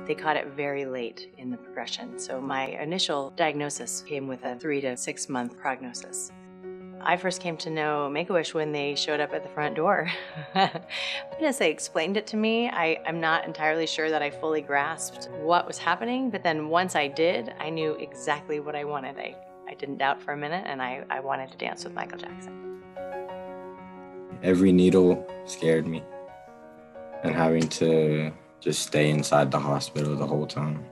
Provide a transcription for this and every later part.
They caught it very late in the progression. So my initial diagnosis came with a 3 to 6 month prognosis. I first came to know Make-A-Wish when they showed up at the front door. As they explained it to me, I'm not entirely sure that I fully grasped what was happening, but then once I did, I knew exactly what I wanted. I didn't doubt for a minute, and I wanted to dance with Michael Jackson. Every needle scared me, and having to just stay inside the hospital the whole time.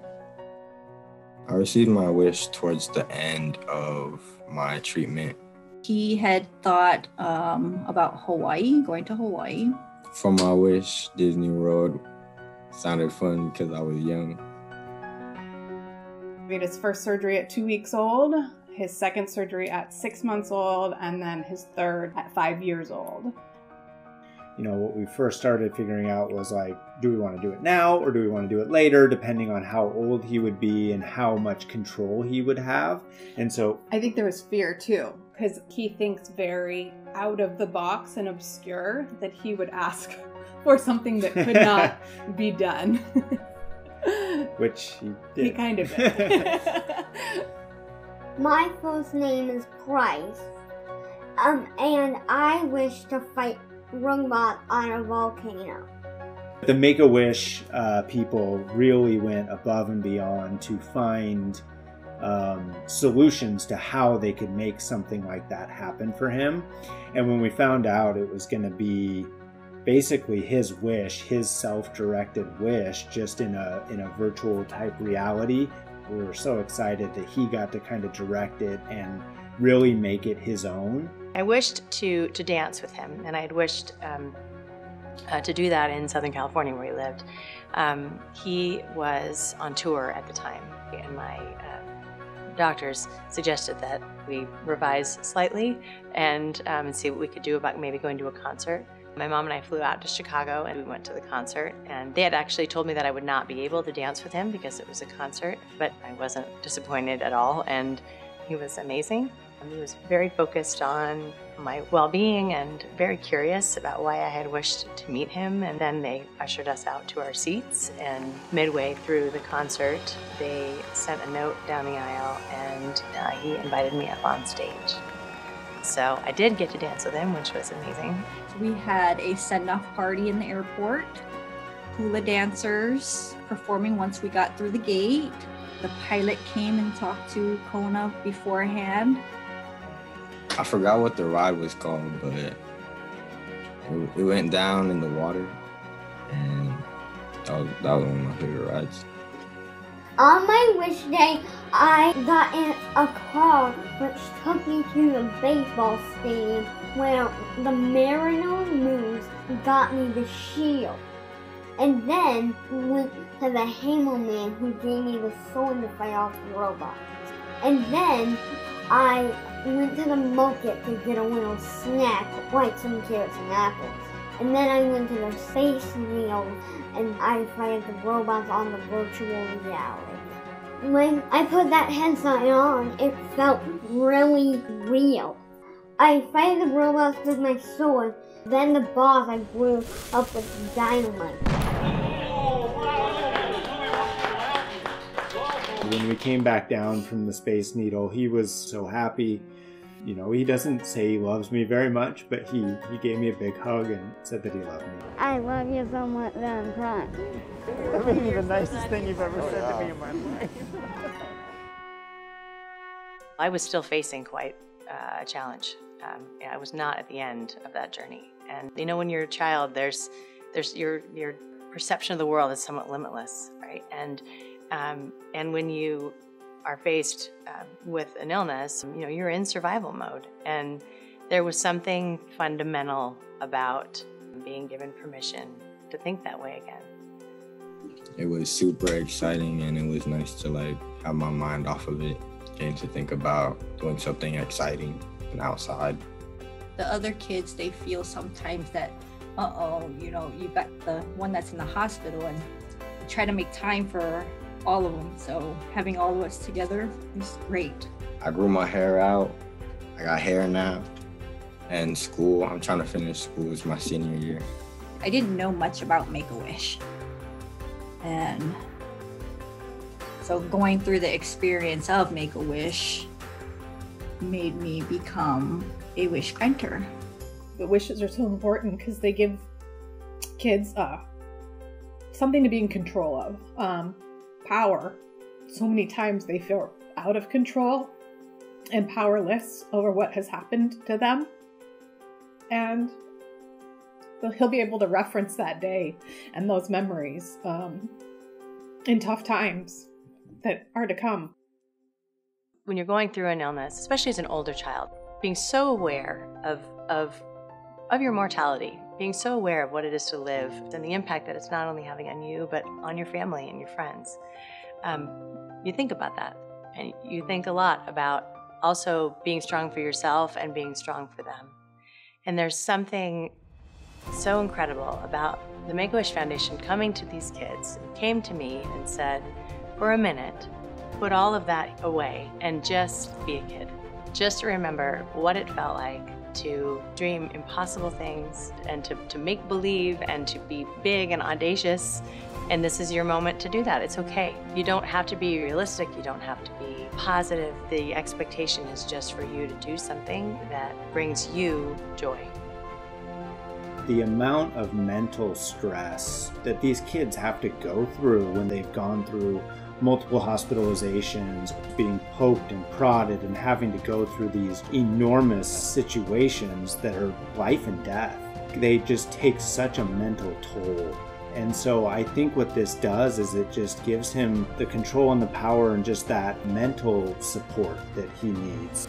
I received my wish towards the end of my treatment. He had thought about Hawaii, going to Hawaii. For my wish, Disney World sounded fun because I was young. He had his first surgery at 2 weeks old, his second surgery at 6 months old, and then his third at 5 years old. You know, what we first started figuring out was like, do we want to do it now or do we want to do it later, depending on how old he would be and how much control he would have. And so I think there was fear too, because he thinks very out of the box and obscure, that he would ask for something that could not be done. Which he did. He kind of did. My first name is Price, and I wish to fight robots on a volcano. The Make-A-Wish people really went above and beyond to find solutions to how they could make something like that happen for him. And when we found out it was going to be basically his wish, his self-directed wish, just in a virtual type reality, we were so excited that he got to kind of direct it and really make it his own. I wished to dance with him, and I had wished to do that in Southern California where he lived. He was on tour at the time, and my doctors suggested that we revise slightly and see what we could do about maybe going to a concert. My mom and I flew out to Chicago and we went to the concert, and they had actually told me that I would not be able to dance with him because it was a concert, but I wasn't disappointed at all, and he was amazing. He was very focused on my well-being and very curious about why I had wished to meet him. And then they ushered us out to our seats, and midway through the concert, they sent a note down the aisle, and he invited me up on stage. So I did get to dance with him, which was amazing. We had a send-off party in the airport, hula dancers performing once we got through the gate. The pilot came and talked to Kona beforehand. I forgot what the ride was called, but we went down in the water, and that was one of my favorite rides. On my wish day, I got in a car which took me to the baseball stadium where the Mariner Moose got me the shield. And then went to the Hammer Man who gave me the sword to fight off the robots. And then I went to the market to get a little snack, like some carrots and apples. And then I went to the Space Needle and I fight the robots on the virtual reality. When I put that headset on, it felt really real. I fight the robots with my sword, then the boss I blew up with dynamite. When we came back down from the Space Needle, he was so happy. You know, he doesn't say he loves me very much, but he gave me a big hug and said that he loved me. I love you so much that I'm crying. That may be the nicest thing you've ever said to me in my life. I was still facing quite a challenge. I was not at the end of that journey. And you know, when you're a child, there's your perception of the world is somewhat limitless, right? And when you are faced with an illness, you know, you're in survival mode. And there was something fundamental about being given permission to think that way again. It was super exciting, and it was nice to like have my mind off of it, getting to think about doing something exciting and outside. The other kids, they feel sometimes that, you know, you got the one that's in the hospital, and you try to make time for all of them. So having all of us together is great. I grew my hair out. I got hair now. And school, I'm trying to finish school. It's my senior year. I didn't know much about Make-A-Wish. And So going through the experience of Make-A-Wish made me become a wish granter. The wishes are so important because they give kids something to be in control of. Power. So many times they feel out of control and powerless over what has happened to them. And he'll be able to reference that day and those memories in tough times that are to come. When you're going through an illness, especially as an older child, being so aware of your mortality, being so aware of what it is to live and the impact that it's not only having on you, but on your family and your friends. You think about that, and you think a lot about also being strong for yourself and being strong for them. And there's something so incredible about the Make-A-Wish Foundation coming to these kids. It came to me and said, for a minute, put all of that away and just be a kid. Just to remember what it felt like to dream impossible things and to make believe and to be big and audacious. And this is your moment to do that. It's okay. You don't have to be realistic. You don't have to be positive. The expectation is just for you to do something that brings you joy. The amount of mental stress that these kids have to go through when they've gone through multiple hospitalizations, being poked and prodded and having to go through these enormous situations that are life and death. They just take such a mental toll. And so I think what this does is it just gives him the control and the power and just that mental support that he needs.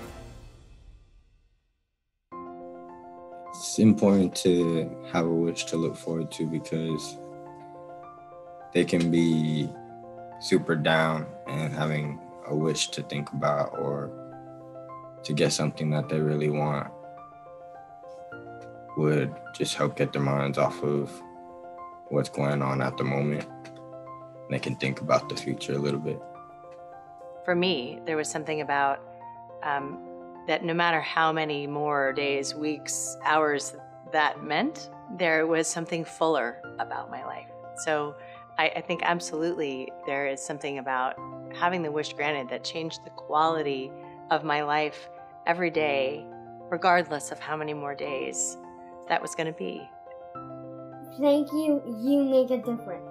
It's important to have a wish to look forward to because they can be super down, and having a wish to think about or to get something that they really want would just help get their minds off of what's going on at the moment. They can think about the future a little bit. For me, there was something about that no matter how many more days, weeks, hours that meant, there was something fuller about my life. So I think absolutely there is something about having the wish granted that changed the quality of my life every day, regardless of how many more days that was going to be. Thank you. You make a difference.